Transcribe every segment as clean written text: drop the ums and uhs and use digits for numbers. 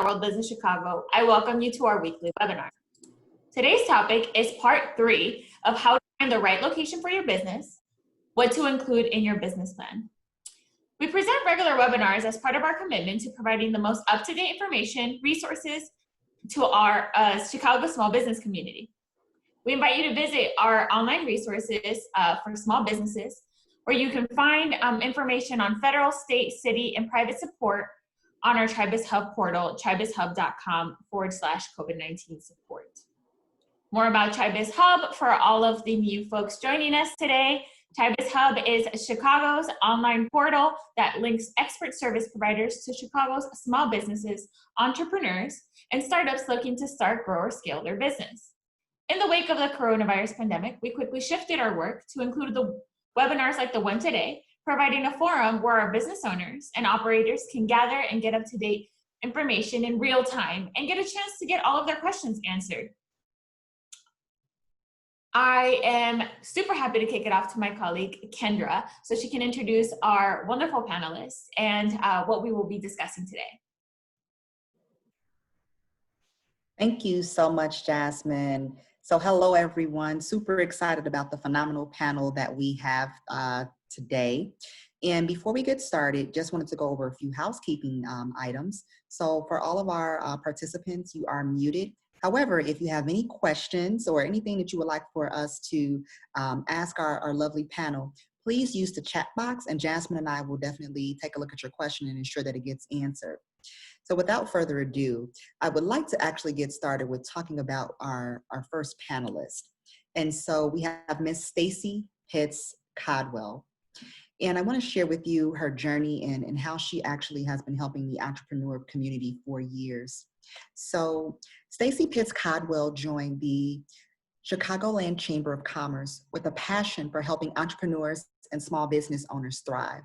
World Business Chicago, I welcome you to our weekly webinar. Today's topic is part 3 of how to find the right location for your business, what to include in your business plan. We present regular webinars as part of our commitment to providing the most up-to-date information, resources to our Chicago small business community. We invite you to visit our online resources for small businesses, where you can find information on federal, state, city, and private support on our ChiBizHub portal, chibizhub.com/COVID-19 support. More about ChiBizHub for all of the new folks joining us today. ChiBizHub is Chicago's online portal that links expert service providers to Chicago's small businesses, entrepreneurs, and startups looking to start, grow, or scale their business. In the wake of the coronavirus pandemic, we quickly shifted our work to include the webinars like the one today, providing a forum where our business owners and operators can gather and get up-to-date information in real time and get a chance to get all of their questions answered. I am super happy to kick it off to my colleague, Kendra, so she can introduce our wonderful panelists and what we will be discussing today. Thank you so much, Jasmine. So hello, everyone. Super excited about the phenomenal panel that we have today. And before we get started, just wanted to go over a few housekeeping items. So for all of our participants, you are muted. However, if you have any questions or anything that you would like for us to ask our lovely panel, please use the chat box, and Jasmine and I will definitely take a look at your question and ensure that it gets answered. So without further ado, I would like to actually get started with talking about our first panelist. And so we have Miss Stacy Pitts Codwell. And I want to share with you her journey and how she actually has been helping the entrepreneur community for years. So Stacy Pitts Codwell joined the Chicagoland Chamber of Commerce with a passion for helping entrepreneurs and small business owners thrive.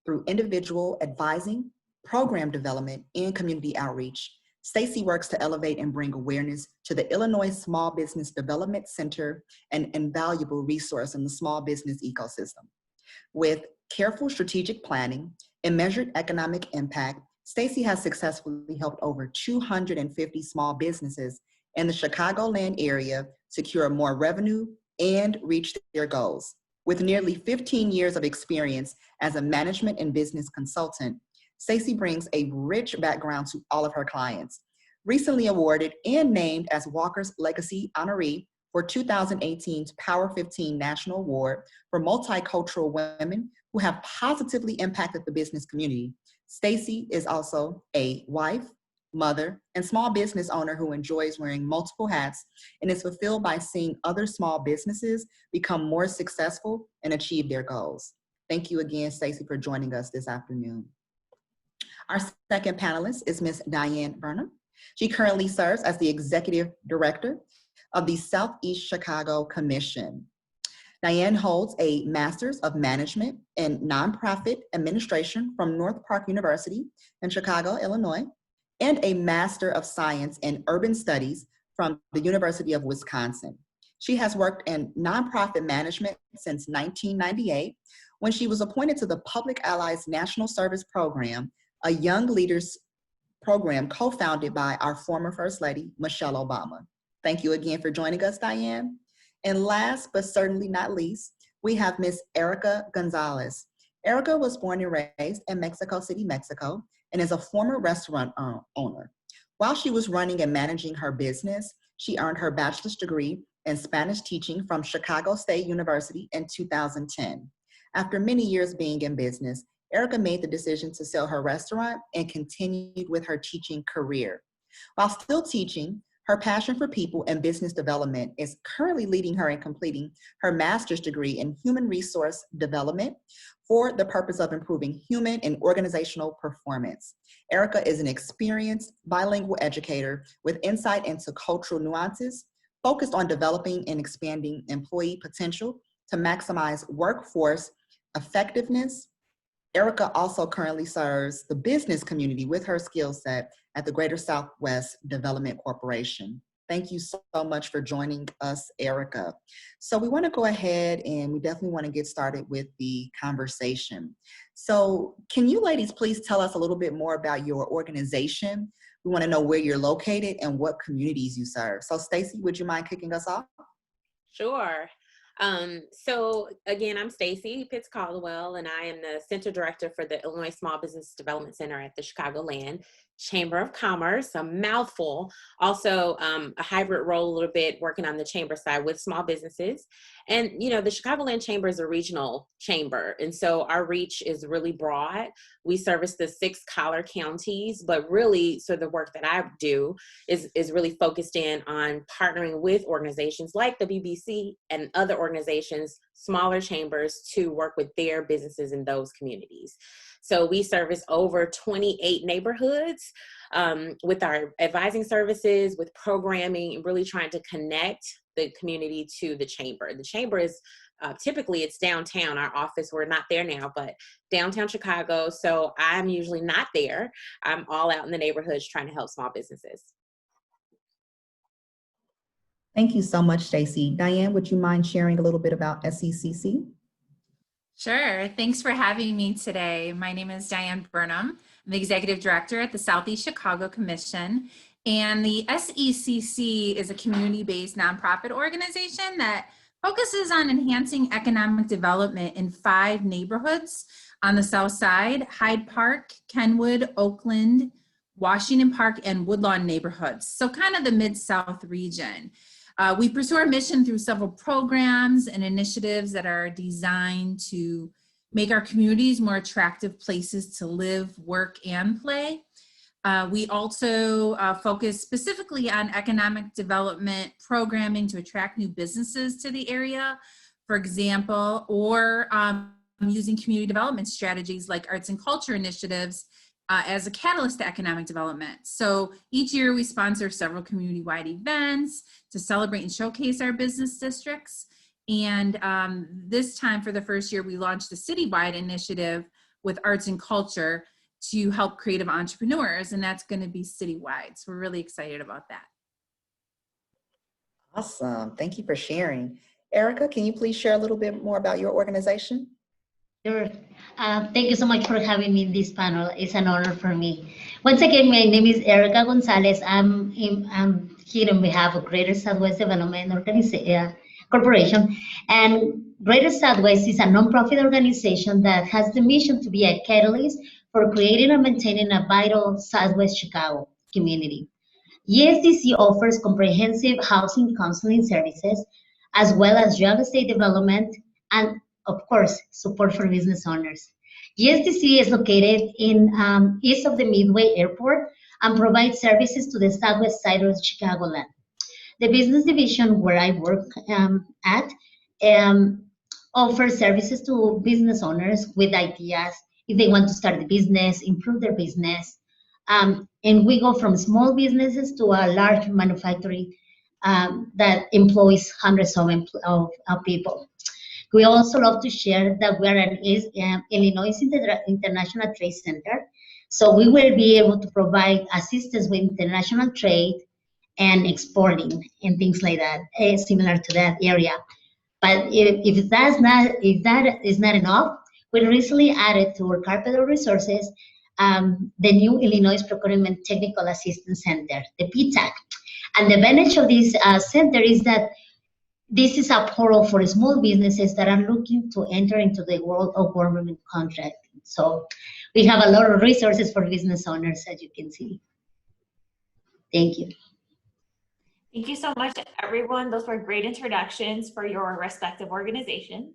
Through individual advising, program development, and community outreach, Stacy works to elevate and bring awareness to the Illinois Small Business Development Center, an invaluable resource in the small business ecosystem. With careful strategic planning and measured economic impact, Stacy has successfully helped over 250 small businesses in the Chicagoland area secure more revenue and reach their goals. With nearly 15 years of experience as a management and business consultant, Stacy brings a rich background to all of her clients. Recently awarded and named as Walker's Legacy Honoree for 2018's Power 15 National Award for Multicultural Women who have positively impacted the business community, Stacy is also a wife, mother, and small business owner who enjoys wearing multiple hats and is fulfilled by seeing other small businesses become more successful and achieve their goals. Thank you again, Stacy, for joining us this afternoon. Our second panelist is Ms. Diane Burnham. She currently serves as the Executive Director of the Southeast Chicago Commission. Diane holds a Master's of Management in Nonprofit Administration from North Park University in Chicago, Illinois, and a Master of Science in Urban Studies from the University of Wisconsin. She has worked in nonprofit management since 1998, when she was appointed to the Public Allies National Service Program, a young leaders program co-founded by our former First Lady, Michelle Obama. Thank you again for joining us, Diane. And last but certainly not least, we have Miss Erica Gonzalez. Erica was born and raised in Mexico City, Mexico, and is a former restaurant owner. While she was running and managing her business, she earned her bachelor's degree in Spanish teaching from Chicago State University in 2010. After many years being in business, Erica made the decision to sell her restaurant and continued with her teaching career. While still teaching, her passion for people and business development is currently leading her in completing her master's degree in human resource development for the purpose of improving human and organizational performance. Erica is an experienced bilingual educator with insight into cultural nuances, focused on developing and expanding employee potential to maximize workforce effectiveness. Erica also currently serves the business community with her skill set at the Greater Southwest Development Corporation. Thank you so much for joining us, Erica. So we want to go ahead and we definitely want to get started with the conversation. So can you ladies please tell us a little bit more about your organization, We want to know where you're located and what communities you serve. So Stacy, would you mind kicking us off? Sure. So again, I'm Stacy Pitts Caldwell, and I am the Center Director for the Illinois Small Business Development Center at the Chicagoland Chamber of Commerce, a mouthful. Also, a hybrid role a little bit, working on the chamber side with small businesses. And, you know, the Chicagoland Chamber is a regional chamber, and so our reach is really broad. We service the 6 collar counties, but really, so the work that I do is really focused in on partnering with organizations like the BBC and other organizations, smaller chambers, to work with their businesses in those communities. So we service over 28 neighborhoods with our advising services, with programming, and really trying to connect the community to the chamber. The chamber is typically it's downtown. Our office, we're not there now, but downtown Chicago. So I'm usually not there. I'm all out in the neighborhoods trying to help small businesses. Thank you so much, Stacy. Diane, would you mind sharing a little bit about SECC? Sure. Thanks for having me today. My name is Diane Burnham. I'm the Executive Director at the Southeast Chicago Commission. And the SECC is a community-based nonprofit organization that focuses on enhancing economic development in 5 neighborhoods on the South Side: Hyde Park, Kenwood, Oakland, Washington Park, and Woodlawn neighborhoods. So kind of the Mid-South region. We pursue our mission through several programs and initiatives that are designed to make our communities more attractive places to live, work, and play. We also focus specifically on economic development programming to attract new businesses to the area, for example, or using community development strategies like arts and culture initiatives as a catalyst to economic development. So each year we sponsor several community-wide events to celebrate and showcase our business districts. And this time, for the first year, we launched a citywide initiative with arts and culture to help creative entrepreneurs, and that's going to be citywide. So we're really excited about that. Awesome. Thank you for sharing. Erica, can you please share a little bit more about your organization? Sure. Thank you so much for having me in this panel. It's an honor for me. Once again, my name is Erica Gonzalez. I'm here on behalf of Greater Southwest Development Corporation. And Greater Southwest is a nonprofit organization that has the mission to be a catalyst for creating and maintaining a vital Southwest Chicago community. GSDC offers comprehensive housing counseling services, as well as real estate development and, of course, support for business owners. GSDC is located in east of the Midway Airport and provides services to the southwest side of Chicagoland. The business division where I work at offers services to business owners with ideas if they want to start the business, improve their business. And we go from small businesses to a large manufacturing that employs hundreds of people. We also love to share that we are an Illinois International Trade Center. So we will be able to provide assistance with international trade and exporting and things like that, similar to that area. But if that is not enough, we recently added to our carpet of resources the new Illinois Procurement Technical Assistance Center, the PTAC. And the advantage of this center is that this is a portal for small businesses that are looking to enter into the world of government contracting. So we have a lot of resources for business owners, as you can see. Thank you. Thank you so much, everyone. Those were great introductions for your respective organizations.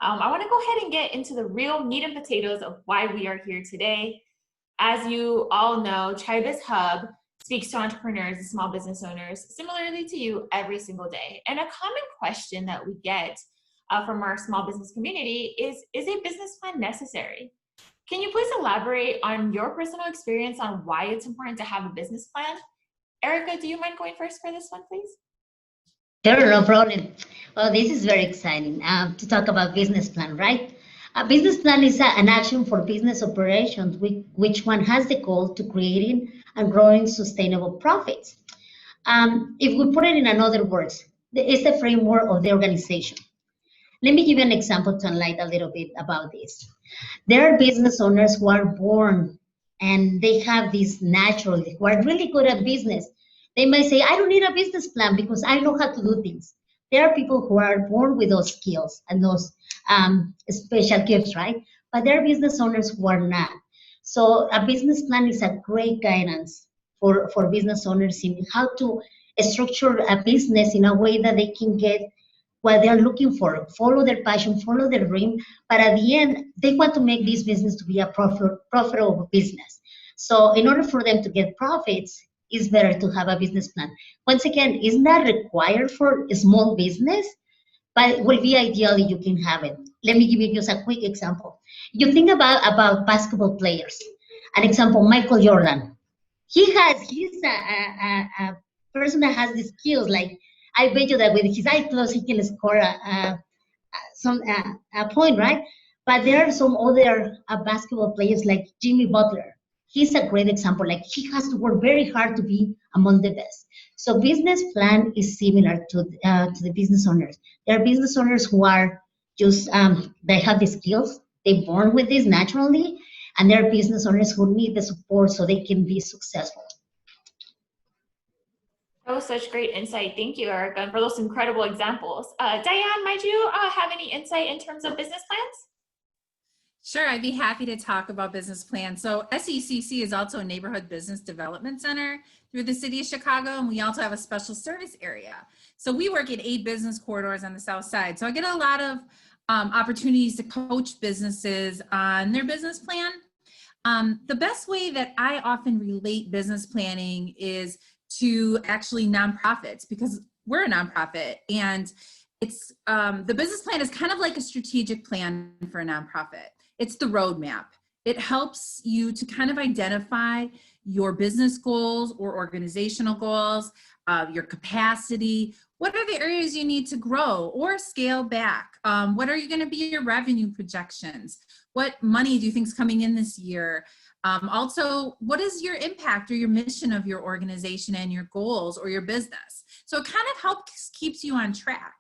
I want to go ahead and get into the real meat and potatoes of why we are here today. As you all know, ChiBizHub speaks to entrepreneurs and small business owners similarly to you every single day. And a common question that we get from our small business community is a business plan necessary? Can you please elaborate on your personal experience on why it's important to have a business plan? Erica, do you mind going first for this one, please? Sure, no problem. Well, this is very exciting to talk about business plan, right? A business plan is an action for business operations, which one has the goal to creating and growing sustainable profits. If we put it in another words, it's the framework of the organization. Let me give you an example to enlighten a little bit about this. There are business owners who are born and they have this naturally, who are really good at business. They might say, I don't need a business plan because I know how to do things. There are people who are born with those skills and those special gifts, right? But there are business owners who are not. So a business plan is a great guidance for business owners in how to structure a business in a way that they can get what they're looking for, follow their passion, follow their dream. But at the end, they want to make this business to be a profitable business. So in order for them to get profits, it's better to have a business plan. Once again, it's not required for a small business, but it will be ideally you can have it. Let me give you just a quick example. You think about basketball players. An example, Michael Jordan. He's a person that has the skills. Like, I bet you that with his eye closed, he can score a point, right? But there are some other basketball players like Jimmy Butler. He's a great example. Like, he has to work very hard to be among the best. So business plan is similar to the business owners. There are business owners who are just they have the skills. They're born with this naturally, and there are business owners who need the support so they can be successful. That was such great insight. Thank you, Erica, and for those incredible examples. Diane, might you have any insight in terms of business plans? Sure, I'd be happy to talk about business plans. So SECC is also a neighborhood business development center through the city of Chicago, and we also have a special service area. So we work in 8 business corridors on the south side. So I get a lot of opportunities to coach businesses on their business plan. The best way that I often relate business planning is to actually nonprofits, because we're a nonprofit, and it's the business plan is kind of like a strategic plan for a nonprofit. It's the roadmap. It helps you to kind of identify your business goals or organizational goals, your capacity. What are the areas you need to grow or scale back? What are you going to be your revenue projections? What money do you think is coming in this year? Also, what is your impact or your mission of your organization and your goals or your business? So it kind of helps keeps you on track.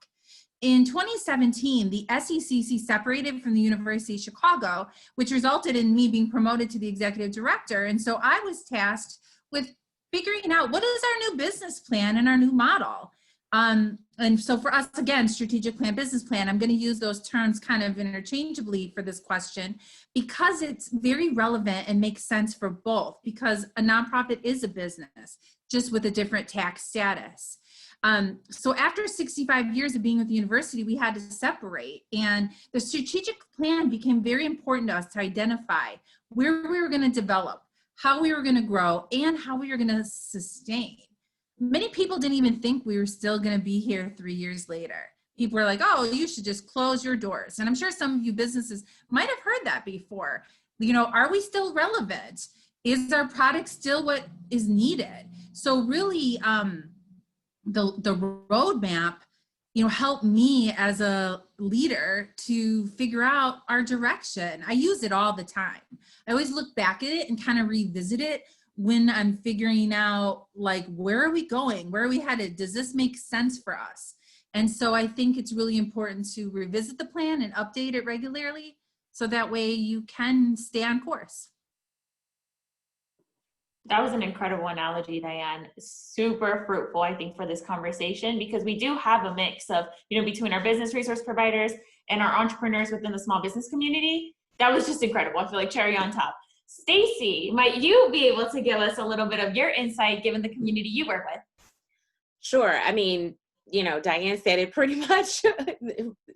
In 2017, the SECC separated from the University of Chicago, which resulted in me being promoted to the executive director. And so I was tasked with figuring out what is our new business plan and our new model. And so for us, again, strategic plan, business plan, I'm going to use those terms kind of interchangeably for this question because it's very relevant and makes sense for both, because a nonprofit is a business, just with a different tax status. So after 65 years of being with the university, we had to separate, and the strategic plan became very important to us to identify where we were going to develop, how we were going to grow, and how we were going to sustain. Many people didn't even think we were still going to be here 3 years later. People were like, oh, you should just close your doors. And I'm sure some of you businesses might have heard that before. You know, are we still relevant? Is our product still what is needed? So really, the roadmap, you know, helped me as a leader to figure out our direction. I use it all the time. I always look back at it and kind of revisit it when I'm figuring out, like, where are we going? Where are we headed? Does this make sense for us? And so I think it's really important to revisit the plan and update it regularly so that way you can stay on course. That was an incredible analogy, Diane. Super fruitful, I think, for this conversation, because we do have a mix of, you know, between our business resource providers and our entrepreneurs within the small business community. That was just incredible. I feel like cherry on top. Stacy, might you be able to give us a little bit of your insight given the community you work with? Sure. I mean, you know, Diane said it pretty much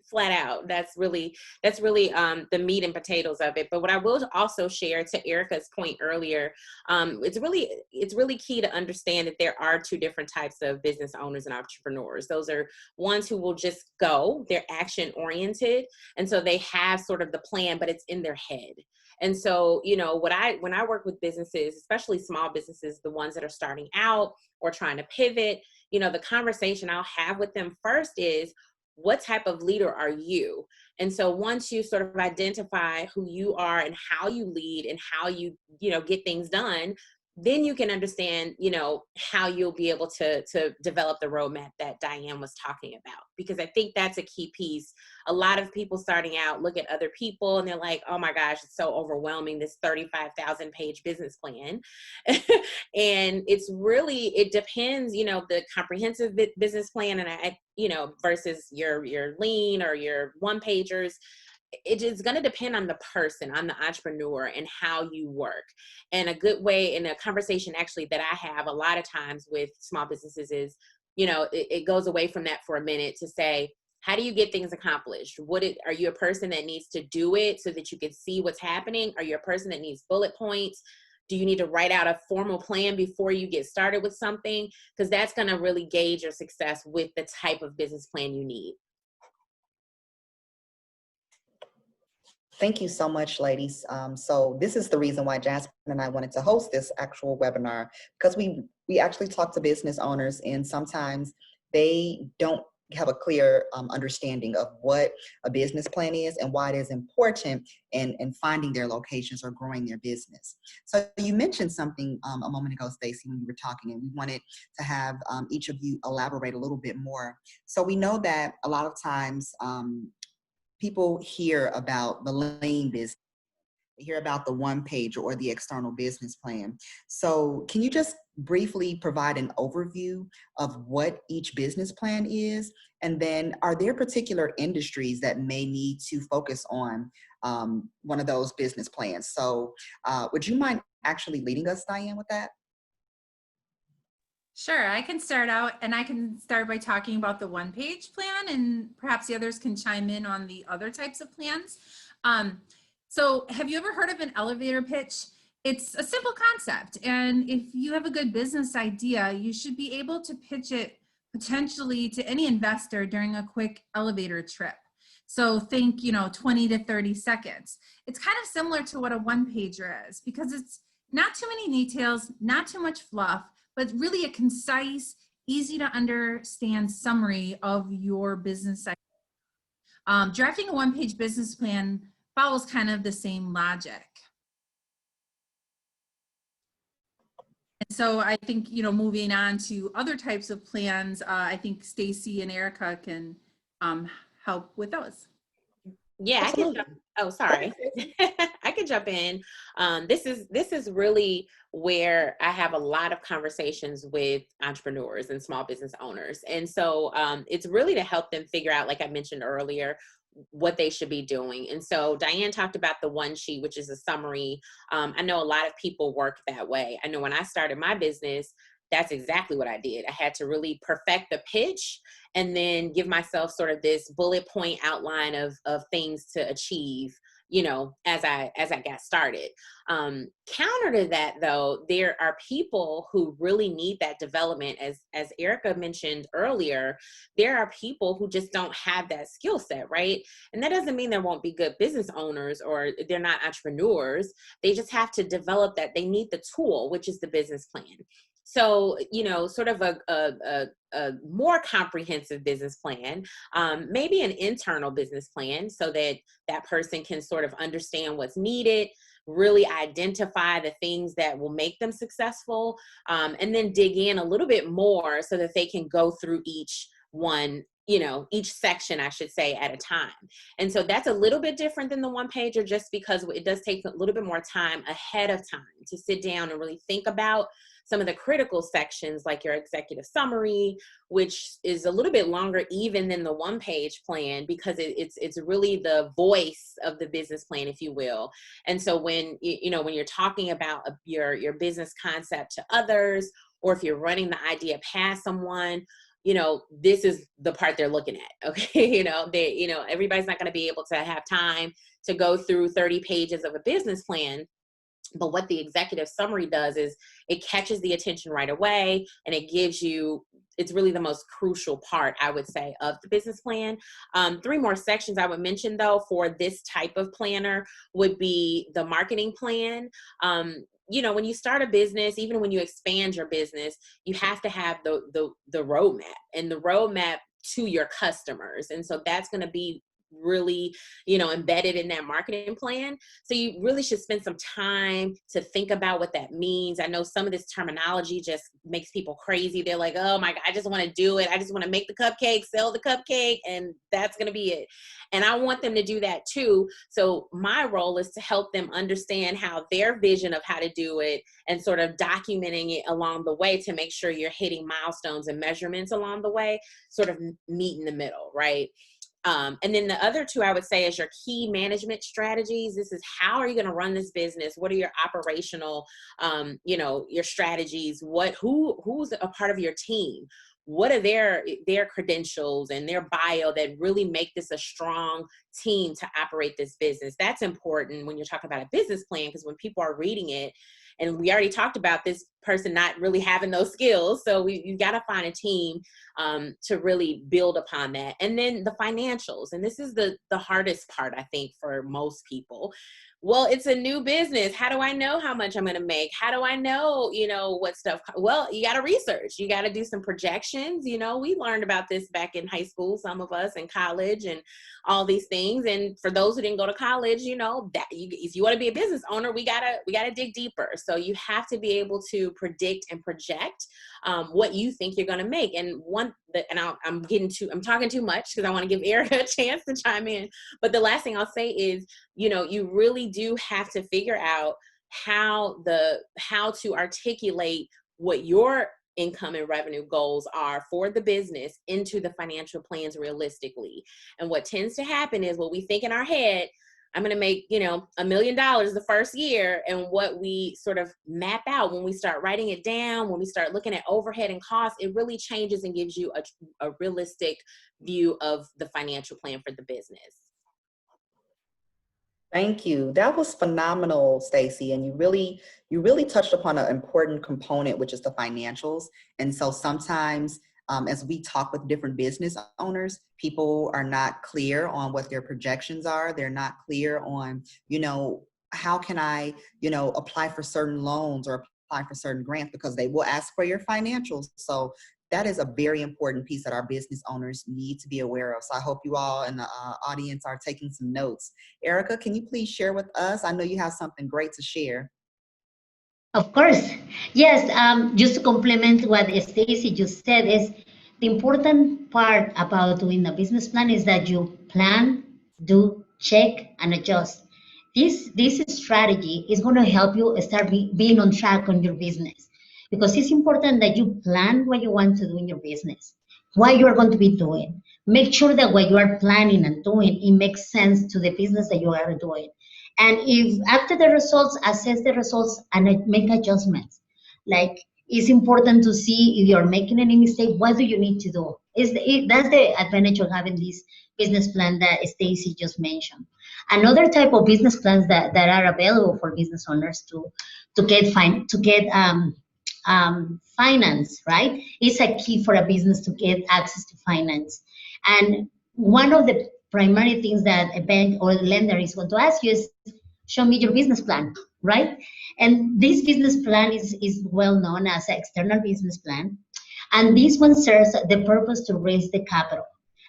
flat out. That's really the meat and potatoes of it. But what I will also share, to Erica's point earlier, it's really key to understand that there are 2 different types of business owners and entrepreneurs. Those are ones who will just go, they're action oriented. And so they have sort of the plan, but it's in their head. And so, you know, when I work with businesses, especially small businesses, the ones that are starting out or trying to pivot, you know, the conversation I'll have with them first is, what type of leader are you? And so once you sort of identify who you are and how you lead and how you know, get things done, then you can understand, you know, how you'll be able to develop the roadmap that Diane was talking about. Because I think that's a key piece. A lot of people starting out look at other people and they're like, oh my gosh, it's so overwhelming, this 35,000 page business plan. And it's really, it depends, you know, the comprehensive business plan and you know, versus your lean or your one pagers. It is going to depend on the person, on the entrepreneur, and how you work. And a good way, in a conversation actually that I have a lot of times with small businesses is, you know, it goes away from that for a minute to say, how do you get things accomplished? Are you a person that needs to do it so that you can see what's happening? Are you a person that needs bullet points? Do you need to write out a formal plan before you get started with something? Because that's going to really gauge your success with the type of business plan you need. Thank you so much, ladies. So this is the reason why Jasmine and I wanted to host this actual webinar, because we actually talk to business owners, and sometimes they don't have a clear understanding of what a business plan is and why it is important in finding their locations or growing their business. So you mentioned something a moment ago, Stacy, when you were talking, and we wanted to have each of you elaborate a little bit more. So we know that a lot of times people hear about the lean business, they hear about the one page or the external business plan. So can you just briefly provide an overview of what each business plan is? And then are there particular industries that may need to focus on one of those business plans? So would you mind actually leading us, Diane, with that? Sure, I can start out, and I can start by talking about the one-page plan, and perhaps the others can chime in on the other types of plans. So have you ever heard of an elevator pitch? It's a simple concept, and if you have a good business idea, you should be able to pitch it potentially to any investor during a quick elevator trip. So think, 20 to 30 seconds. It's kind of similar to what a one-pager is, because it's not too many details, not too much fluff, but really a concise, easy to understand summary of your business idea. Drafting a one-page business plan follows kind of the same logic. And so I think, moving on to other types of plans, I think Stacy and Erica can help with those. Yeah, Absolutely. I can oh, sorry. I can jump in. This is really where I have a lot of conversations with entrepreneurs and small business owners. And so it's really to help them figure out, like I mentioned earlier, what they should be doing. And so Diane talked about the one sheet, which is a summary. I know a lot of people work that way. I know when I started my business, that's exactly what I did. I had to really perfect the pitch and then give myself sort of this bullet point outline of things to achieve, as I got started. Counter to that, though, there are people who really need that development. As Erica mentioned earlier, there are people who just don't have that skill set, right? And that doesn't mean there won't be good business owners or they're not entrepreneurs. They just have to develop that. They need the tool, which is the business plan. So, sort of a more comprehensive business plan, maybe an internal business plan, so that that person can sort of understand what's needed, really identify the things that will make them successful, and then dig in a little bit more so that they can go through each one, each section, I should say, at a time. And so that's a little bit different than the one pager, just because it does take a little bit more time ahead of time to sit down and really think about some of the critical sections, like your executive summary, which is a little bit longer even than the one-page plan, because it's really the voice of the business plan, if you will. And so when when you're talking about your business concept to others, or if you're running the idea past someone, this is the part they're looking at. Okay, everybody's not going to be able to have time to go through 30 pages of a business plan. But what the executive summary does is it catches the attention right away, and it gives you, it's really the most crucial part, I would say, of the business plan. 3 more sections I would mention, though, for this type of planner would be the marketing plan. When you start a business, even when you expand your business, you have to have the roadmap, and the roadmap to your customers. And so that's going to be really, embedded in that marketing plan. So you really should spend some time to think about what that means. I know some of this terminology just makes people crazy. They're like, oh my God, I just want to do it. I just want to make the cupcake, sell the cupcake, and that's going to be it. And I want them to do that too. So my role is to help them understand how their vision of how to do it and sort of documenting it along the way to make sure you're hitting milestones and measurements along the way, sort of meet in the middle, right? And then the other two I would say is your key management strategies. This is how are you going to run this business? What are your operational, your strategies? Who's a part of your team? What are their credentials and their bio that really make this a strong team to operate this business? That's important when you're talking about a business plan, because when people are reading it, and we already talked about this person not really having those skills. So you got to find a team to really build upon that. And then the financials. And this is the hardest part, I think, for most people. Well, it's a new business. How do I know how much I'm going to make? How do I know, what stuff? Well, you got to research. You got to do some projections. We learned about this back in high school, some of us in college and all these things. And for those who didn't go to college, if you want to be a business owner, we gotta dig deeper. So you have to be able to predict and project what you think you're going to make. And I'm talking too much because I want to give Erica a chance to chime in. But the last thing I'll say is, you really do have to figure out how to articulate what your income and revenue goals are for the business into the financial plans realistically. And what tends to happen is, we think in our head, I'm going to make, $1 million the first year. And what we sort of map out when we start writing it down, when we start looking at overhead and costs, it really changes and gives you a realistic view of the financial plan for the business. Thank you. That was phenomenal, Stacey. And you really touched upon an important component, which is the financials. And so sometimes as we talk with different business owners, people are not clear on what their projections are. They're not clear on, how can I, apply for certain loans or apply for certain grants, because they will ask for your financials. So that is a very important piece that our business owners need to be aware of. So I hope you all in the audience are taking some notes. Erica, can you please share with us? I know you have something great to share. Of course. Yes, just to complement what Stacy just said, is the important part about doing a business plan is that you plan, do, check, and adjust. This strategy is going to help you start being on track on your business, because it's important that you plan what you want to do in your business, what you are going to be doing. Make sure that what you are planning and doing, it makes sense to the business that you are doing. And if after the results, assess the results and make adjustments. Like, it's important to see if you're making any mistake, what do you need to do? That's the advantage of having this business plan that Stacy just mentioned. Another type of business plans that are available for business owners to get finance, right? It's a key for a business to get access to finance. And one of the primary things that a bank or a lender is going to ask you is, show me your business plan, right? And this business plan is well known as an external business plan. And this one serves the purpose to raise the capital.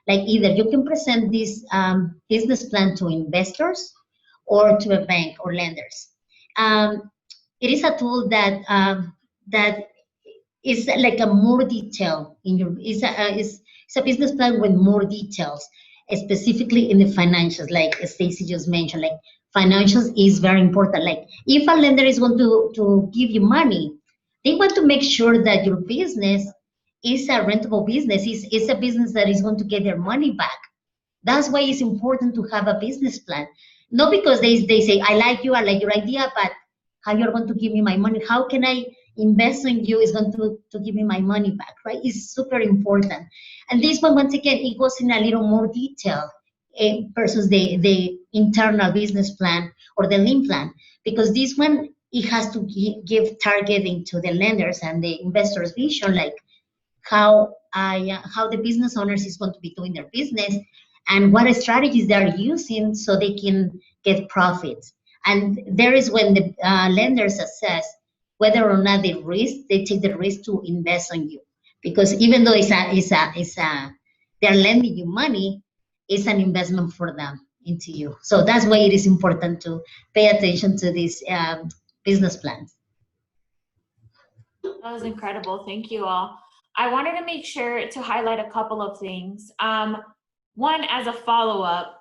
Like, either you can present this business plan to investors or to a bank or lenders. It is a tool that is like a more detail in your, it's a business plan with more details, specifically in the financials, like Stacy just mentioned. Like, financials is very important. Like, if a lender is going to give you money, they want to make sure that your business is a rentable business, is a business that is going to get their money back. That's why it's important to have a business plan. Not because they say, I like you, I like your idea, but how you're going to give me my money? How can I invest in you is going to give me my money back, right? It's super important. And this one, once again, it goes in a little more detail versus the internal business plan or the lean plan, because this one, it has to give targeting to the lenders and the investors' vision, like how the business owners is going to be doing their business and what strategies they are using so they can get profits. And there is when the lenders assess whether or not they take the risk to invest on you, because even though they're lending you money, it's an investment for them into you. So that's why it is important to pay attention to these business plans. That was incredible. Thank you all. I wanted to make sure to highlight a couple of things. One, as a follow-up,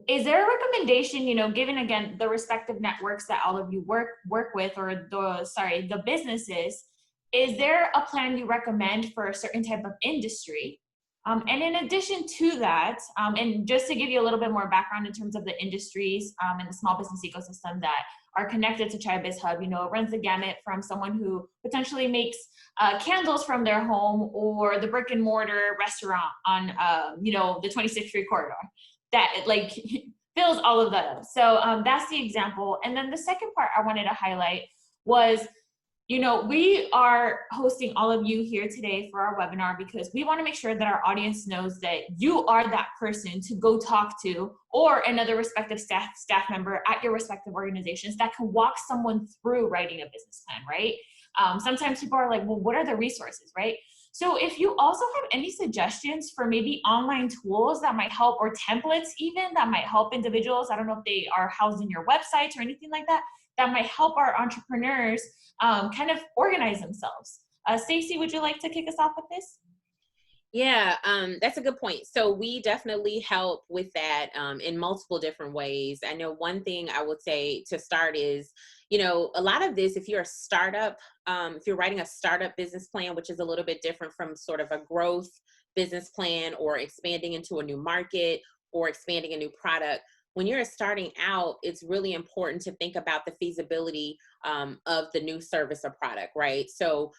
is there a recommendation, given again the respective networks that all of you work with, or the businesses, is there a plan you recommend for a certain type of industry? And in addition to that, and just to give you a little bit more background in terms of the industries and the small business ecosystem that are connected to ChiBizHub, it runs the gamut from someone who potentially makes candles from their home, or the brick and mortar restaurant on, the 26th Street corridor that fills all of that up. So that's the example. And then the second part I wanted to highlight was, we are hosting all of you here today for our webinar because we want to make sure that our audience knows that you are that person to go talk to, or another respective staff member at your respective organizations that can walk someone through writing a business plan, right? Sometimes people are like, well, what are the resources, right? So if you also have any suggestions for maybe online tools that might help, or templates even that might help individuals, I don't know if they are housed in your websites or anything like that, that might help our entrepreneurs kind of organize themselves. Stacey, would you like to kick us off with this? Yeah, that's a good point. So we definitely help with that in multiple different ways. I know one thing I would say to start is, a lot of this, if you're a startup, if you're writing a startup business plan, which is a little bit different from sort of a growth business plan, or expanding into a new market, or expanding a new product, when you're starting out, it's really important to think about the feasibility of the new service or product, right? So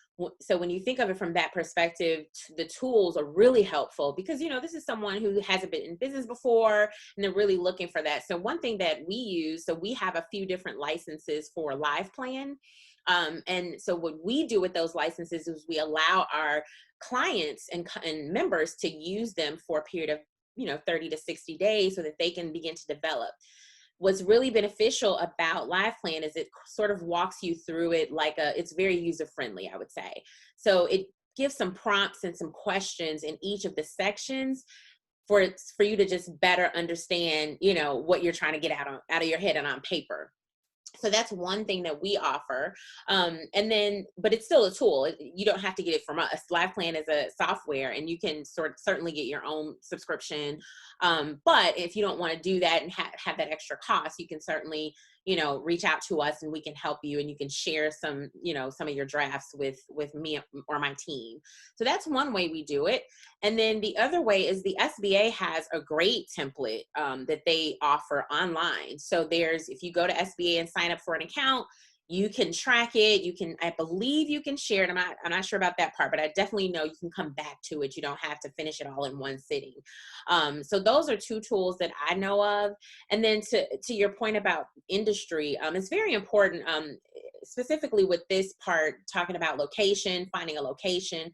when you think of it from that perspective, the tools are really helpful because, this is someone who hasn't been in business before and they're really looking for that. So one thing that we use, so we have a few different licenses for LivePlan. And so what we do with those licenses is we allow our clients and members to use them for a period of 30 to 60 days so that they can begin to develop. What's really beneficial about LivePlan is it sort of walks you through it it's very user-friendly, I would say. So it gives some prompts and some questions in each of the sections for you to just better understand, what you're trying to get out of your head and on paper. So that's one thing that we offer. But it's still a tool. You don't have to get it from us. LivePlan is a software and you can certainly get your own subscription. But if you don't want to do that and have that extra cost, you can certainly, reach out to us and we can help you, and you can share some of your drafts with me or my team. So that's one way we do it. And then the other way is the SBA has a great template that they offer online. So if you go to SBA and sign up for an account, you can track it. I believe you can share it. I'm not sure about that part, but I definitely know you can come back to it. You don't have to finish it all in one sitting. So those are two tools that I know of. And then to your point about industry, it's very important, specifically with this part, talking about location, finding a location.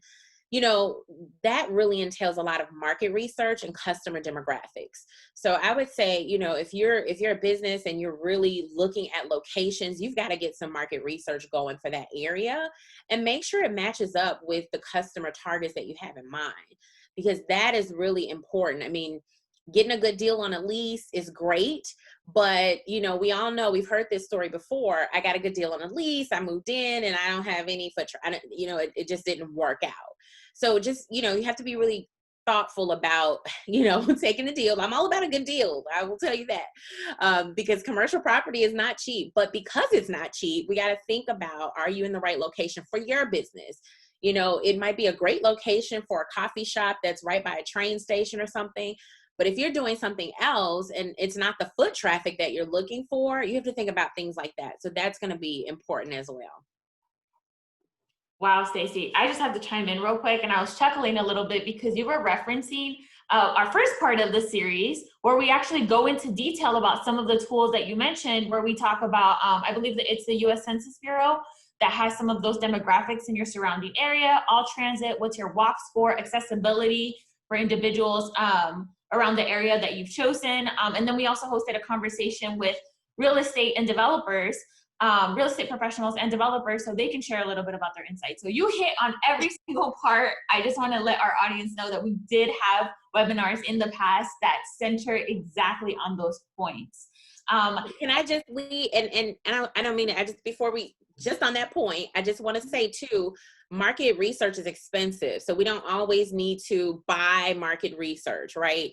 That really entails a lot of market research and customer demographics. So I would say, if you're a business and you're really looking at locations, you've got to get some market research going for that area and make sure it matches up with the customer targets that you have in mind, because that is really important. I mean, getting a good deal on a lease is great, but we all know, we've heard this story before. I got a good deal on a lease, I moved in and I don't have any foot traffic. It just didn't work out. So just, you have to be really thoughtful about, taking the deal. I'm all about a good deal, I will tell you that, because commercial property is not cheap. But because it's not cheap, we got to think about, are you in the right location for your business? It might be a great location for a coffee shop that's right by a train station or something. But if you're doing something else and it's not the foot traffic that you're looking for, you have to think about things like that. So that's going to be important as well. Wow, Stacey, I just have to chime in real quick, and I was chuckling a little bit because you were referencing our first part of the series where we actually go into detail about some of the tools that you mentioned, where we talk about, I believe that it's the U.S. Census Bureau that has some of those demographics in your surrounding area, all transit, what's your walk score, accessibility for individuals around the area that you've chosen. And then we also hosted a conversation with real estate and developers real estate professionals and developers so they can share a little bit about their insights. So you hit on every single part. I just want to let our audience know that we did have webinars in the past that center exactly on those points. Can I just I don't mean it. Before we just on that point, I just want to say too, market research is expensive, so we don't always need to buy market research, right?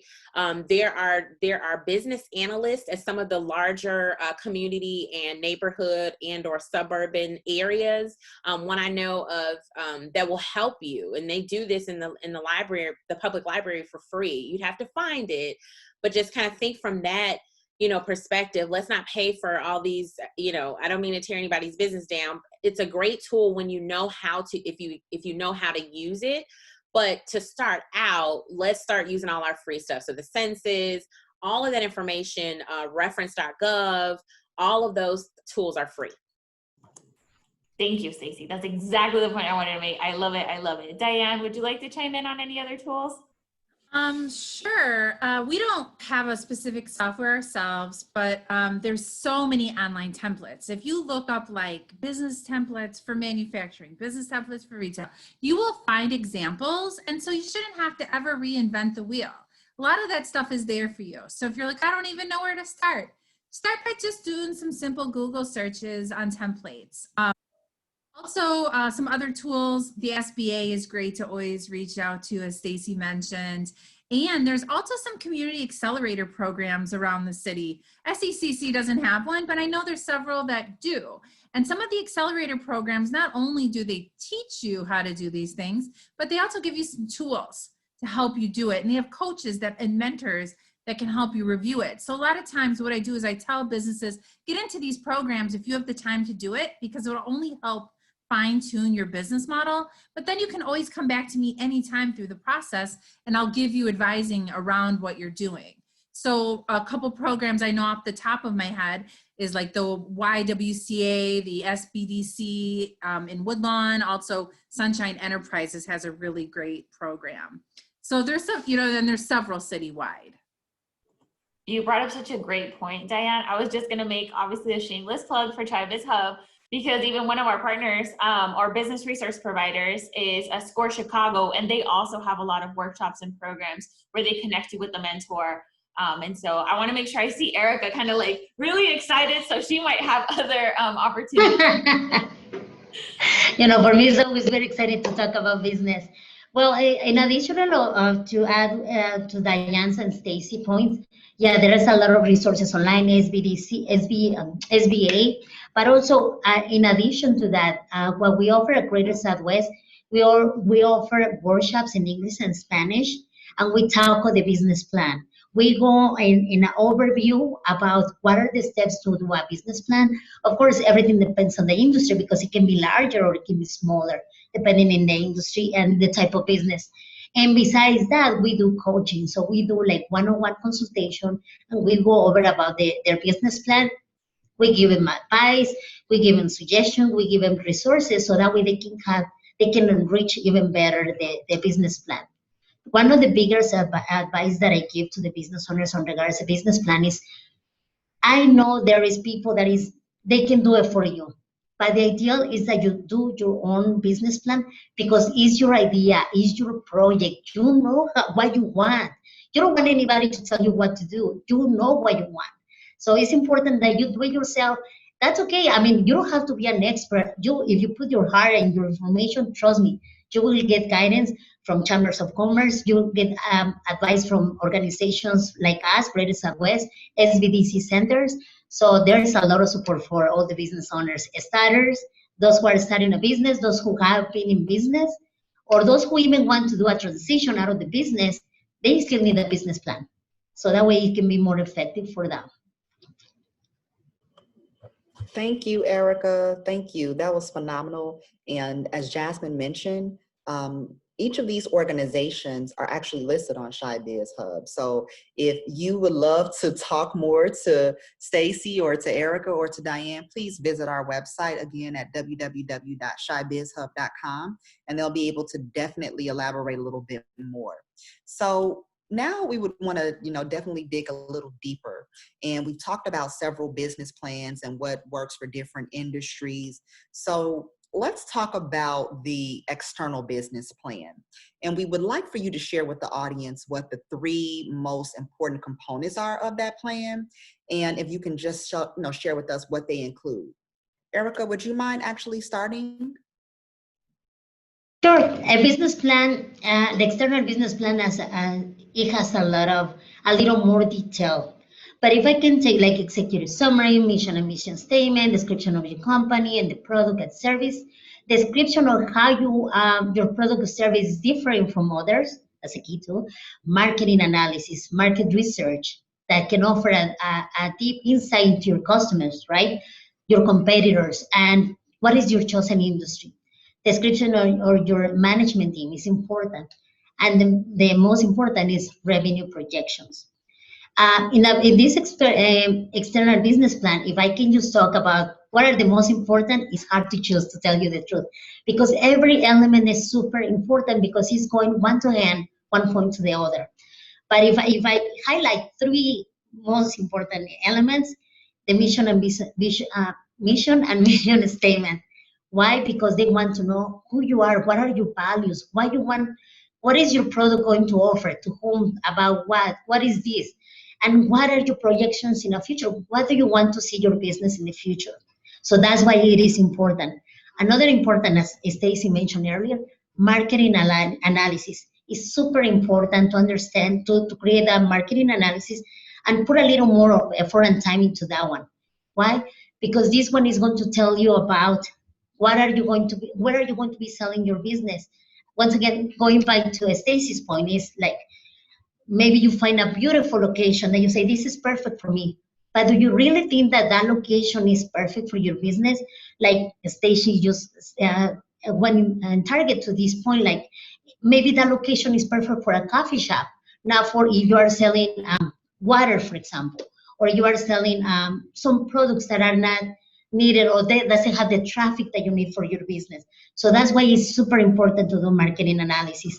There are business analysts at some of the larger community and neighborhood and or suburban areas. One I know of that will help you, and they do this in the library, the public library, for free. You'd have to find it, but just kind of think from that perspective. Let's not pay for all these, I don't mean to tear anybody's business down. It's a great tool when you know how to, if you know how to use it. But to start out, let's start using all our free stuff. So the census, all of that information, reference.gov, all of those tools are free. Thank you, Stacey. That's exactly the point I wanted to make. I love it. I love it. Diane, would you like to chime in on any other tools? Sure. We don't have a specific software ourselves, but there's so many online templates. If you look up like business templates for manufacturing, business templates for retail, you will find examples. And so you shouldn't have to ever reinvent the wheel. A lot of that stuff is there for you. So if you're like, I don't even know where to start by just doing some simple Google searches on templates. Also, some other tools, the SBA is great to always reach out to, as Stacey mentioned. And there's also some community accelerator programs around the city. SECC doesn't have one, but I know there's several that do. And some of the accelerator programs, not only do they teach you how to do these things, but they also give you some tools to help you do it. And they have coaches and mentors that can help you review it. So a lot of times what I do is I tell businesses, get into these programs if you have the time to do it, because it will only help fine-tune your business model, but then you can always come back to me anytime through the process and I'll give you advising around what you're doing. So a couple programs I know off the top of my head is like the YWCA, the SBDC in Woodlawn, also Sunshine Enterprises has a really great program. So there's some, then there's several citywide. You brought up such a great point, Diane. I was just gonna make obviously a shameless plug for ChiBizHub, because even one of our partners, our business resource providers, is a Score Chicago, and they also have a lot of workshops and programs where they connect you with the mentor. And so I want to make sure I see Erica kind of like really excited, so she might have other opportunities. For me, it's always very exciting to talk about business. Well, in addition to add to Diane's and Stacey points, yeah, there is a lot of resources online, SBA, but also in addition to that, what we offer at Greater Southwest, we offer workshops in English and Spanish, and we tackle the business plan. We go in an overview about what are the steps to do a business plan. Of course, everything depends on the industry because it can be larger or it can be smaller, depending on the industry and the type of business. And besides that, we do coaching. So we do like one-on-one consultation, and we go over about their business plan. We give them advice, we give them suggestions, we give them resources, so that way they can enrich even better the business plan. One of the biggest advice that I give to the business owners on regards to business plan is, I know there is people they can do it for you. But the ideal is that you do your own business plan, because it's your idea, it's your project. You know what you want. You don't want anybody to tell you what to do. You know what you want. So it's important that you do it yourself. That's okay. I mean, you don't have to be an expert. If you put your heart and your information, trust me, you will get guidance from chambers of commerce. You'll get advice from organizations like us, Greater Southwest, SBDC centers. So there's a lot of support for all the business owners, starters, those who are starting a business, those who have been in business, or those who even want to do a transition out of the business. They still need a business plan. So that way it can be more effective for them. Thank you, Erica. Thank you. That was phenomenal. And as Jasmine mentioned, each of these organizations are actually listed on ChiBizHub. So if you would love to talk more to Stacey or to Erica or to Diane, please visit our website again at www.chibizhub.com, and they'll be able to definitely elaborate a little bit more. So now we would want to, definitely dig a little deeper. And we've talked about several business plans and what works for different industries. So let's talk about the external business plan. And we would like for you to share with the audience what the 3 most important components are of that plan. And if you can just share with us what they include. Erica, would you mind actually starting? Sure. A business plan, the external business plan it has a little more detail. But if I can take like executive summary, mission and mission statement, description of your company and the product and service, description of how your product or service is different from others, that's a key too, marketing analysis, market research that can offer a deep insight into your customers, right? Your competitors, and what is your chosen industry. Description or your management team is important. And the most important is revenue projections. In this external business plan, if I can just talk about what are the most important, it's hard to choose, to tell you the truth, because every element is super important because it's going one to hand, one point to the other. But if I highlight 3 most important elements, the mission and mission and mission statement. Why? Because they want to know who you are, what are your values, why you want, what is your product going to offer, to whom, about what is this, and what are your projections in the future? What do you want to see your business in the future? So that's why it is important. Another important, as Stacy mentioned earlier, marketing analysis is super important to understand, to create a marketing analysis and put a little more of effort and time into that one. Why? Because this one is going to tell you about where are you going to be selling your business. Once again, going back to Stacy's point, is like maybe you find a beautiful location and you say, this is perfect for me. But do you really think that that location is perfect for your business? Like Stacy just went and target to this point, like maybe that location is perfect for a coffee shop. Now, for if you are selling water, for example, or you are selling some products that are not needed or that doesn't have the traffic that you need for your business. So that's why it's super important to do marketing analysis.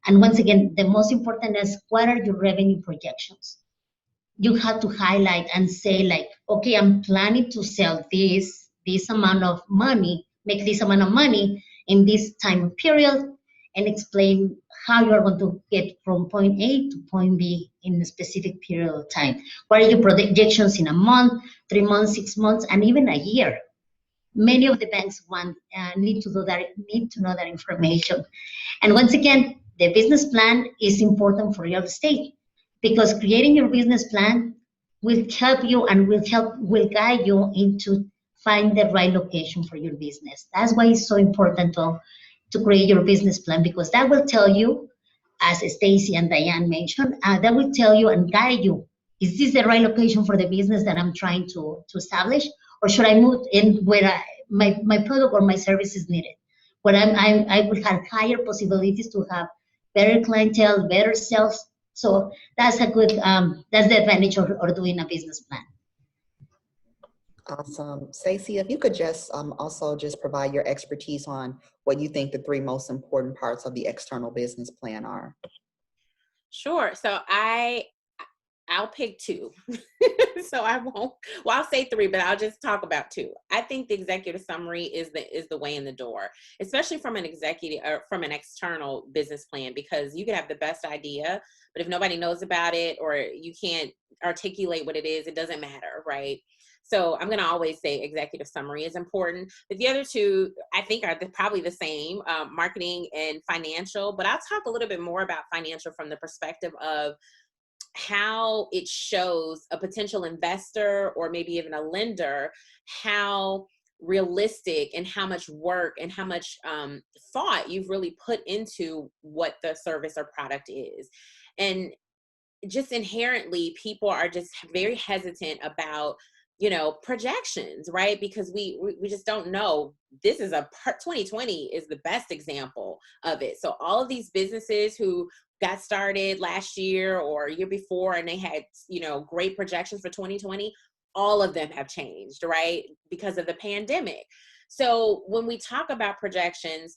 And once again, the most important is what are your revenue projections? You have to highlight and say like, okay, I'm planning to sell this amount of money, make this amount of money in this time period, and explain how you are going to get from point A to point B in a specific period of time. What are your projections in a month, 3 months, 6 months, and even a year? Many of the banks need to know that information. And once again, the business plan is important for real estate because creating your business plan will help you and will guide you into find the right location for your business. That's why it's so important to create your business plan, because that will tell you, as Stacy and Diane mentioned, that will tell you and guide you. Is this the right location for the business that I'm trying to establish? Or should I move in where my product or my service is needed? Where I will have higher possibilities to have better clientele, better sales. So that's a good, that's the advantage of doing a business plan. Awesome. Stacey, if you could just also just provide your expertise on what you think the 3 most important parts of the external business plan are. Sure. So I'll pick 2. So I'll say 3, but I'll just talk about 2. I think the executive summary is the way in the door, especially from an executive or from an external business plan, because you could have the best idea, but if nobody knows about it or you can't articulate what it is, it doesn't matter, right? So I'm going to always say executive summary is important, but the other 2 I think are probably the same, marketing and financial, but I'll talk a little bit more about financial from the perspective of how it shows a potential investor or maybe even a lender how realistic and how much work and how much thought you've really put into what the service or product is. And just inherently, people are just very hesitant about, projections, right? Because we just don't know. This is 2020 is the best example of it. So all of these businesses who got started last year or year before and they had, great projections for 2020, all of them have changed, right? Because of the pandemic. So when we talk about projections,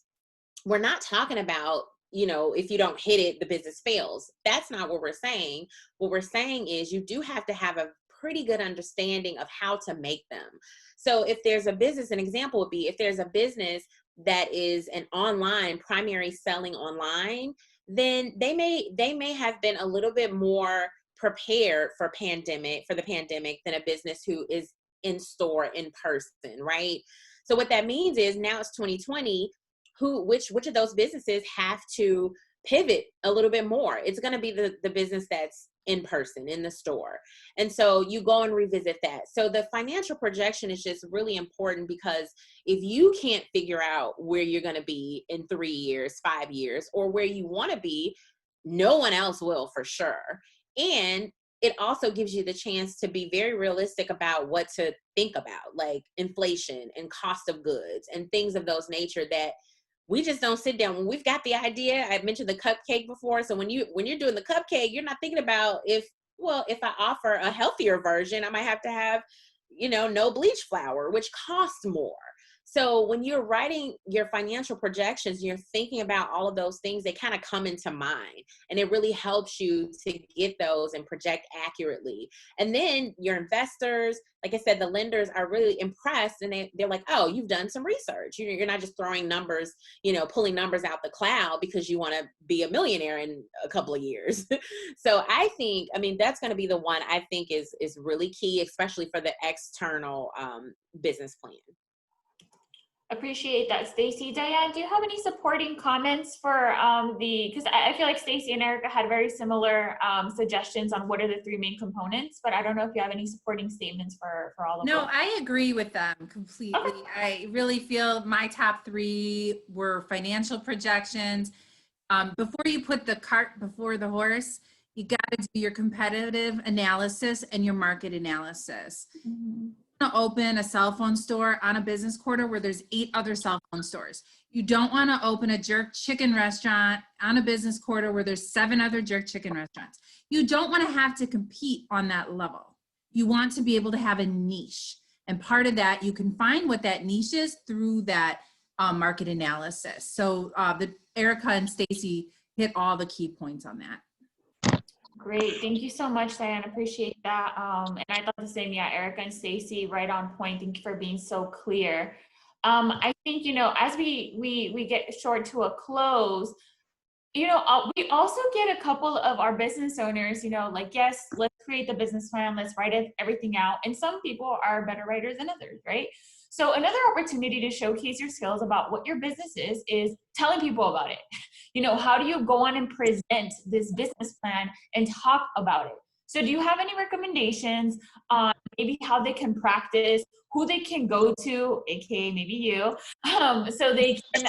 we're not talking about you know, if you don't hit it, the business fails. That's not what we're saying. What we're saying is you do have to have a pretty good understanding of how to make them. So if there's a business, an example would be if there's a business that is an online primary selling online, then they may have been a little bit more prepared for the pandemic than a business who is in store in person, right? So what that means is now it's 2020, which of those businesses have to pivot a little bit more? It's going to be the business that's in person in the store. And so you go and revisit that. So the financial projection is just really important, because if you can't figure out where you're going to be in 3 years, 5 years, or where you want to be, no one else will, for sure. And it also gives you the chance to be very realistic about what to think about, like inflation and cost of goods and things of those nature that we just don't sit down. When we've got the idea, I mentioned the cupcake before. So when you're doing the cupcake, you're not thinking about if I offer a healthier version, I might have to have, no bleach flour, which costs more. So when you're writing your financial projections, you're thinking about all of those things, they kind of come into mind, and it really helps you to get those and project accurately. And then your investors, like I said, the lenders are really impressed, and they're like, oh, you've done some research. You're not just throwing numbers, pulling numbers out the cloud because you want to be a millionaire in a couple of years. So I think, that's going to be the one I think is really key, especially for the external business plan. Appreciate that, Stacy. Diane, do you have any supporting comments for because I feel like Stacy and Erica had very similar suggestions on what are the 3 main components, but I don't know if you have any supporting statements for all of them. No, I agree with them completely. Okay. I really feel my top 3 were financial projections. Before you put the cart before the horse, you got to do your competitive analysis and your market analysis. Mm-hmm. To open a cell phone store on a business quarter where there's 8 other cell phone stores. You don't want to open a jerk chicken restaurant on a business quarter where there's 7 other jerk chicken restaurants. You don't want to have to compete on that level. You want to be able to have a niche. And part of that, you can find what that niche is through that market analysis. So Erica and Stacy hit all the key points on that. Great. Thank you so much, Diane. Appreciate that. And I thought the same. Yeah, Erica and Stacy, right on point. Thank you for being so clear. I think, as we get short to a close, we also get a couple of our business owners, like, yes, let's create the business plan. Let's write everything out. And some people are better writers than others, right? So another opportunity to showcase your skills about what your business is telling people about it. How do you go on and present this business plan and talk about it? So do you have any recommendations on maybe how they can practice, who they can go to, aka maybe you, so they can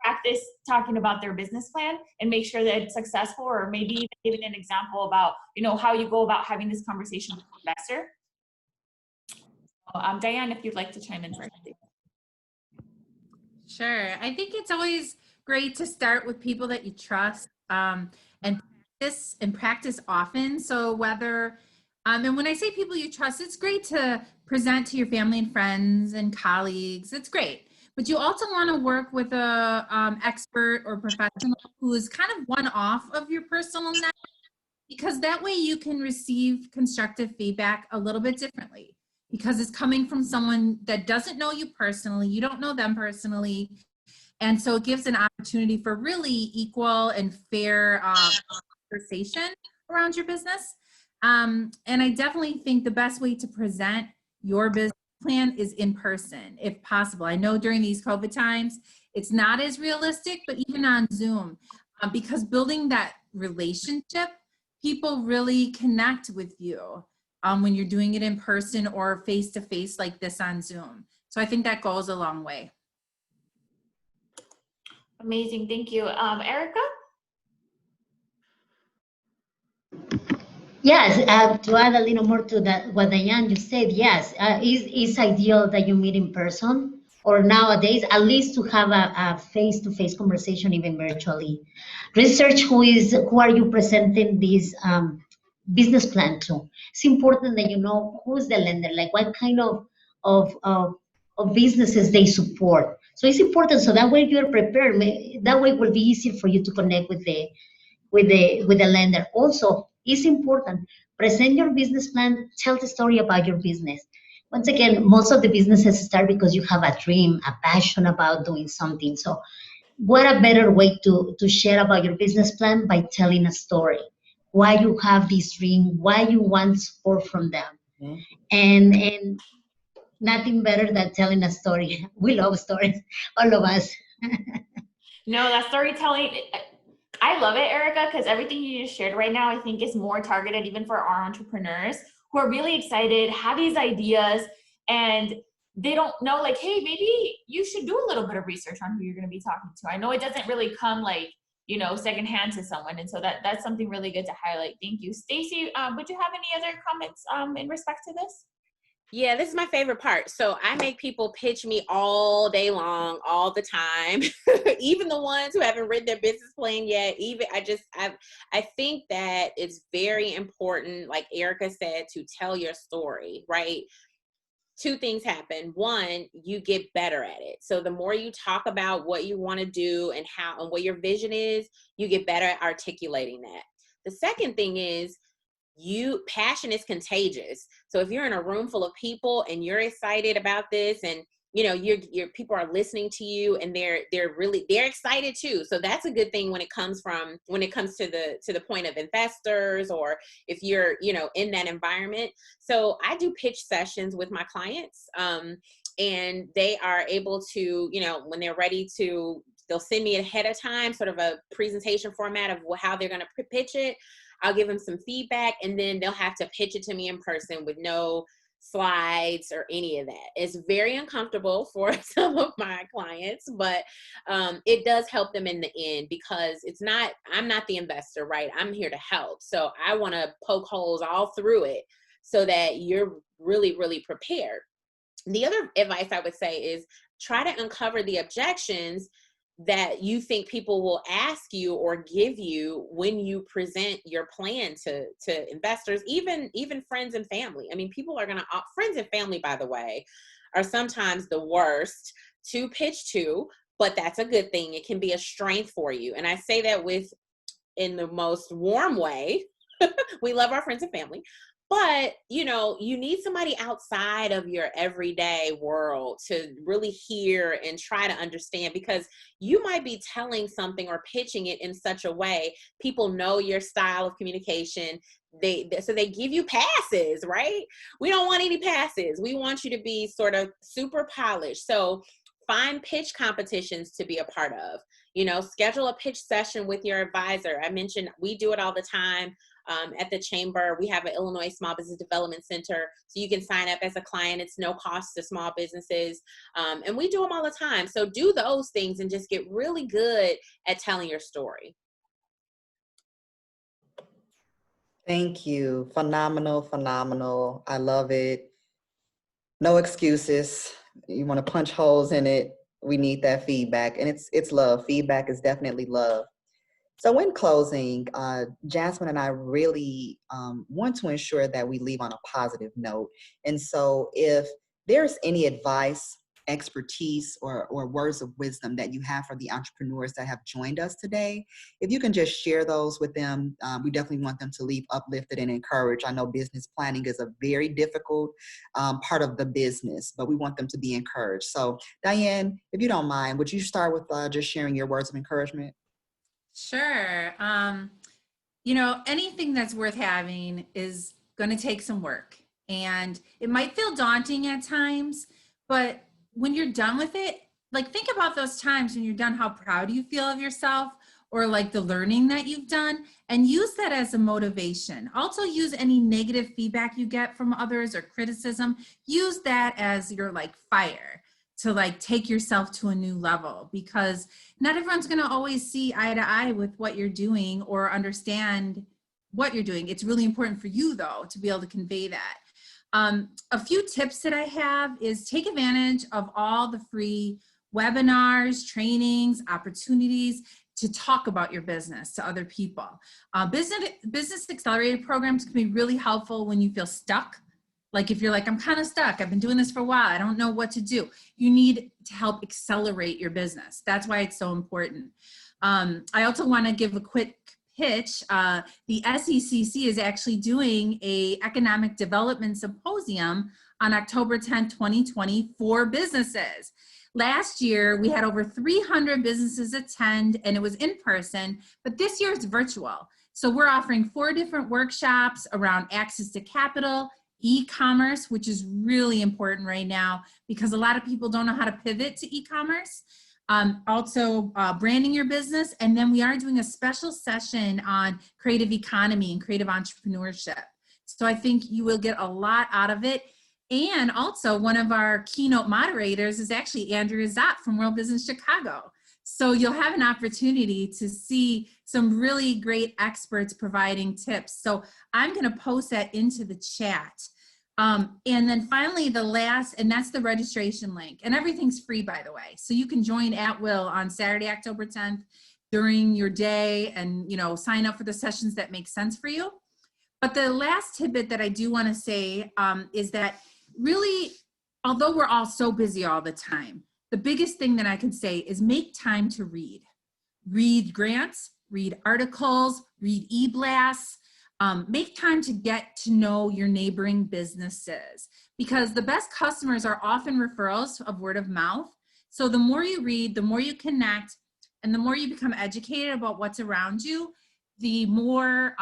practice talking about their business plan and make sure that it's successful, or maybe even an example about, how you go about having this conversation with an investor? Diane, if you'd like to chime in first. Sure. I think it's always great to start with people that you trust and practice often. So whether, and when I say people you trust, it's great to present to your family and friends and colleagues. It's great. But you also want to work with a expert or professional who is kind of one off of your personal network, because that way you can receive constructive feedback a little bit differently, because it's coming from someone that doesn't know you personally, you don't know them personally. And so it gives an opportunity for really equal and fair conversation around your business. And I definitely think the best way to present your business plan is in person, if possible. I know during these COVID times, it's not as realistic, but even on Zoom, because building that relationship, people really connect with you when you're doing it in person or face-to-face like this on Zoom. So I think that goes a long way. Amazing, thank you. Erica? Yes, to add a little more to that, what Diane just said, yes, it's ideal that you meet in person, or nowadays, at least to have a face-to-face conversation, even virtually. Research who are you presenting this business plan to. It's important that you know who's the lender, like what kind of of businesses they support. So it's important, so that way you're prepared. That way it will be easier for you to connect with the lender. Also, it's important, present your business plan, tell the story about your business. Once again, most of the businesses start because you have a dream, a passion about doing something. So what a better way to share about your business plan by telling a story, why you have this dream, why you want support from them. Mhm. And nothing better than telling a story. We love stories, all of us. No, that storytelling, I love it, Erica, because everything you just shared right now, I think is more targeted even for our entrepreneurs who are really excited, have these ideas, and they don't know, like, hey, maybe you should do a little bit of research on who you're going to be talking to. I know it doesn't really come like, secondhand to someone. And so that's something really good to highlight. Thank you. Stacy, would you have any other comments in respect to this? Yeah, this is my favorite part. So I make people pitch me all day long, all the time, even the ones who haven't written their business plan yet. I think that it's very important, like Erica said, to tell your story, right? Two things happen. One, you get better at it. So the more you talk about what you want to do and how and what your vision is, you get better at articulating that. The second thing is, passion is contagious. So if you're in a room full of people and you're excited about this, and your people are listening to you, and they're excited too. So that's a good thing when it comes to the point of investors, or if you're in that environment. So I do pitch sessions with my clients, and they are able to, when they're ready to, they'll send me ahead of time sort of a presentation format of how they're going to pitch it. I'll give them some feedback, and then they'll have to pitch it to me in person with no slides or any of that. It's very uncomfortable for some of my clients, but it does help them in the end, because I'm not the investor, right? I'm here to help. So I want to poke holes all through it so that you're really, really prepared. The other advice I would say is try to uncover the objections that you think people will ask you or give you when you present your plan to investors, even friends and family. I mean, friends and family, by the way, are sometimes the worst to pitch to, but that's a good thing. It can be a strength for you. And I say that in the most warm way. We love our friends and family. But, you need somebody outside of your everyday world to really hear and try to understand, because you might be telling something or pitching it in such a way, people know your style of communication. So they give you passes, right? We don't want any passes. We want you to be sort of super polished. So find pitch competitions to be a part of. Schedule a pitch session with your advisor. I mentioned we do it all the time. At the Chamber, we have an Illinois Small Business Development Center, so you can sign up as a client. It's no cost to small businesses, and we do them all the time. So do those things and just get really good at telling your story. Thank you. Phenomenal, phenomenal. I love it. No excuses. You want to punch holes in it. We need that feedback, and it's love. Feedback is definitely love. So in closing, Jasmine and I really want to ensure that we leave on a positive note. And so if there's any advice, expertise, or words of wisdom that you have for the entrepreneurs that have joined us today, if you can just share those with them, we definitely want them to leave uplifted and encouraged. I know business planning is a very difficult part of the business, but we want them to be encouraged. So Diane, if you don't mind, would you start with just sharing your words of encouragement? Sure. Anything that's worth having is going to take some work, and it might feel daunting at times, but when you're done with it, like, think about those times when you're done, how proud you feel of yourself, or like the learning that you've done, and use that as a motivation. Also use any negative feedback you get from others or criticism, use that as your fire to take yourself to a new level, because not everyone's going to always see eye to eye with what you're doing or understand what you're doing. It's really important for you, though, to be able to convey that. A few tips that I have is take advantage of all the free webinars, trainings, opportunities to talk about your business to other people. Business accelerator programs can be really helpful when you feel stuck. Like if you're like, I'm kind of stuck, I've been doing this for a while, I don't know what to do. You need to help accelerate your business. That's why it's so important. I also want to give a quick pitch. The SECC is actually doing a economic development symposium on October 10th, 2020 for businesses. Last year, we had over 300 businesses attend and it was in person, but this year it's virtual. So we're offering 4 different workshops around access to capital, e-commerce, which is really important right now because a lot of people don't know how to pivot to e-commerce. Also branding your business. And then we are doing a special session on creative economy and creative entrepreneurship. So I think you will get a lot out of it. And also one of our keynote moderators is actually Andrea Zott from World Business Chicago. So you'll have an opportunity to see some really great experts providing tips. So I'm going to post that into the chat. And then finally, the last, and that's the registration link. And everything's free, by the way. So you can join at will on Saturday, October 10th during your day and, sign up for the sessions that make sense for you. But the last tidbit that I do want to say is that really, although we're all so busy all the time, the biggest thing that I can say is make time to read. Read grants, read articles, read e-blasts. Make time to get to know your neighboring businesses because the best customers are often referrals of word of mouth. So the more you read, the more you connect, and the more you become educated about what's around you, the more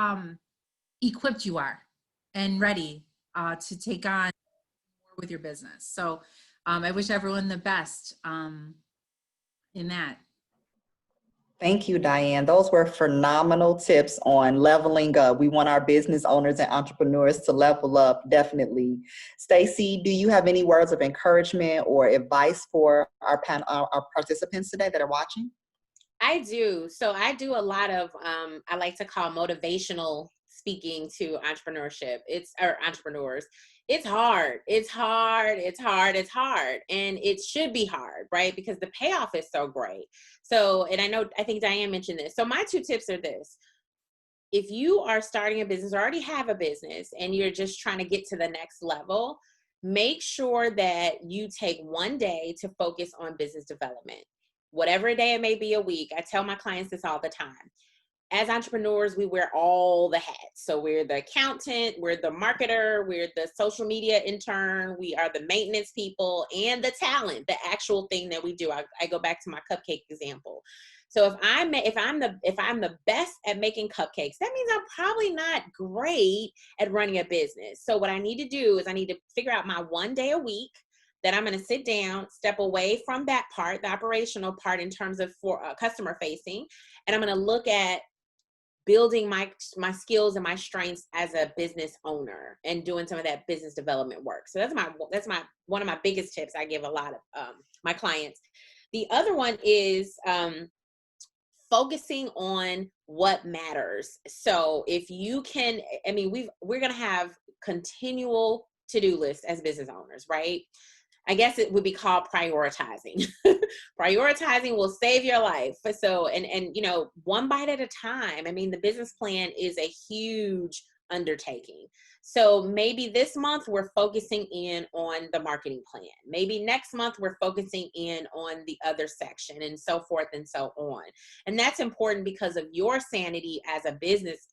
equipped you are and ready to take on more with your business. So I wish everyone the best in that. Thank you, Diane. Those were phenomenal tips on leveling up. We want our business owners and entrepreneurs to level up, definitely. Stacy, do you have any words of encouragement or advice for our participants today that are watching? I do. So I do a lot of, I like to call motivational speaking to entrepreneurship. Entrepreneurs. It's hard. It's hard. It's hard. It's hard. And it should be hard, right? Because the payoff is so great. So, and I think Diane mentioned this. So my 2 tips are this. If you are starting a business or already have a business and you're just trying to get to the next level, make sure that you take one day to focus on business development. Whatever day it may be a week. I tell my clients this all the time. As entrepreneurs, we wear all the hats. So we're the accountant, we're the marketer, we're the social media intern, we are the maintenance people, and the talent, the actual thing that we do. I go back to my cupcake example. So if I'm the best at making cupcakes, that means I'm probably not great at running a business. So what I need to do is I need to figure out my one day a week that I'm going to sit down, step away from that part, the operational part in terms of customer facing, and I'm going to look at building my skills and my strengths as a business owner and doing some of that business development work. So that's one of my biggest tips I give a lot of my clients. The other one is focusing on what matters. So if you can, we're going to have continual to-do lists as business owners, right? I guess it would be called prioritizing. Prioritizing will save your life. So, and one bite at a time. The business plan is a huge undertaking. So maybe this month we're focusing in on the marketing plan. Maybe next month we're focusing in on the other section and so forth and so on. And that's important because of your sanity as a business,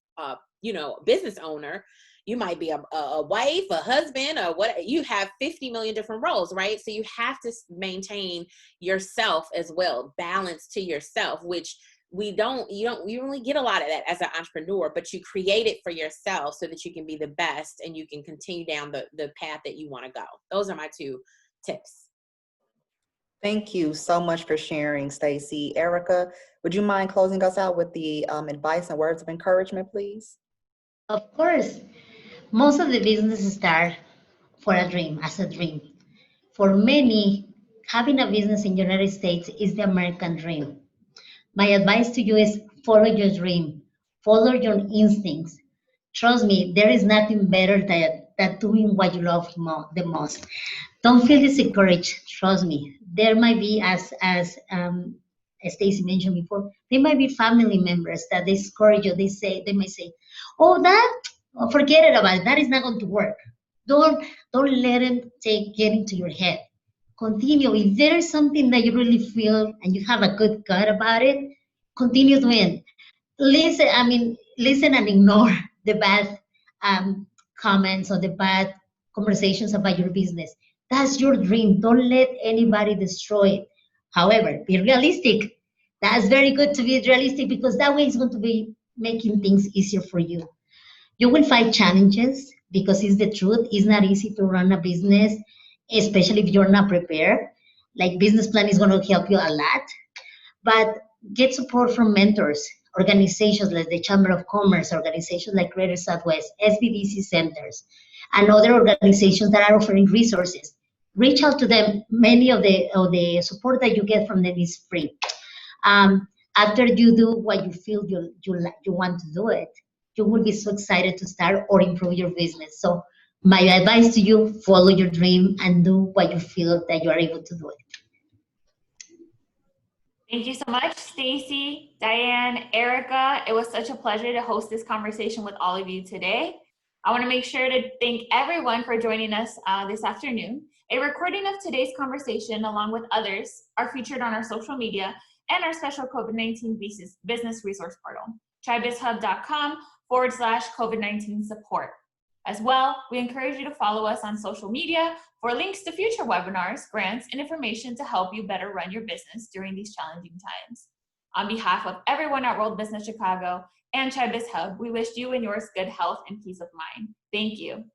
business owner. You might be a wife, a husband, or what. You have 50 million different roles, right? So you have to maintain yourself as well, balance to yourself, which you only get a lot of that as an entrepreneur, but you create it for yourself so that you can be the best and you can continue down the path that you want to go. Those are my 2 tips. Thank you so much for sharing, Stacy. Erica, would you mind closing us out with the advice and words of encouragement, please? Of course. Most of the businesses start for a dream, as a dream. For many, having a business in the United States is the American dream. My advice to you is follow your dream, follow your instincts. Trust me, there is nothing better than doing what you love the most. Don't feel discouraged. Trust me. There might be, as Stacy mentioned before, there might be family members that discourage you. They might say, "Oh, forget it about it. That is not going to work." Don't let them get into your head. Continue. If there is something that you really feel and you have a good gut about it, continue doing. Listen and ignore the bad um, comments or the bad conversations about your business. That's your dream. Don't let anybody destroy it. However, be realistic. That's very good to be realistic because that way it's going to be making things easier for you. You will find challenges because it's the truth. It's not easy to run a business, especially if you're not prepared. Like business plan is going to help you a lot, but get support from mentors, organizations like the Chamber of Commerce, organizations like Greater Southwest, SBDC centers, and other organizations that are offering resources. Reach out to them. Many of the support that you get from them is free. After you do what you feel you want to do it, you will be so excited to start or improve your business. So my advice to you, follow your dream and do what you feel that you are able to do it. Thank you so much, Stacy, Diane, Erica. It was such a pleasure to host this conversation with all of you today. I want to make sure to thank everyone for joining us this afternoon. A recording of today's conversation, along with others, are featured on our social media and our special COVID-19 business resource portal, ChiBizHub.com/COVID-19 support. As well, we encourage you to follow us on social media for links to future webinars, grants, and information to help you better run your business during these challenging times. On behalf of everyone at World Business Chicago and ChiBizHub, we wish you and yours good health and peace of mind. Thank you.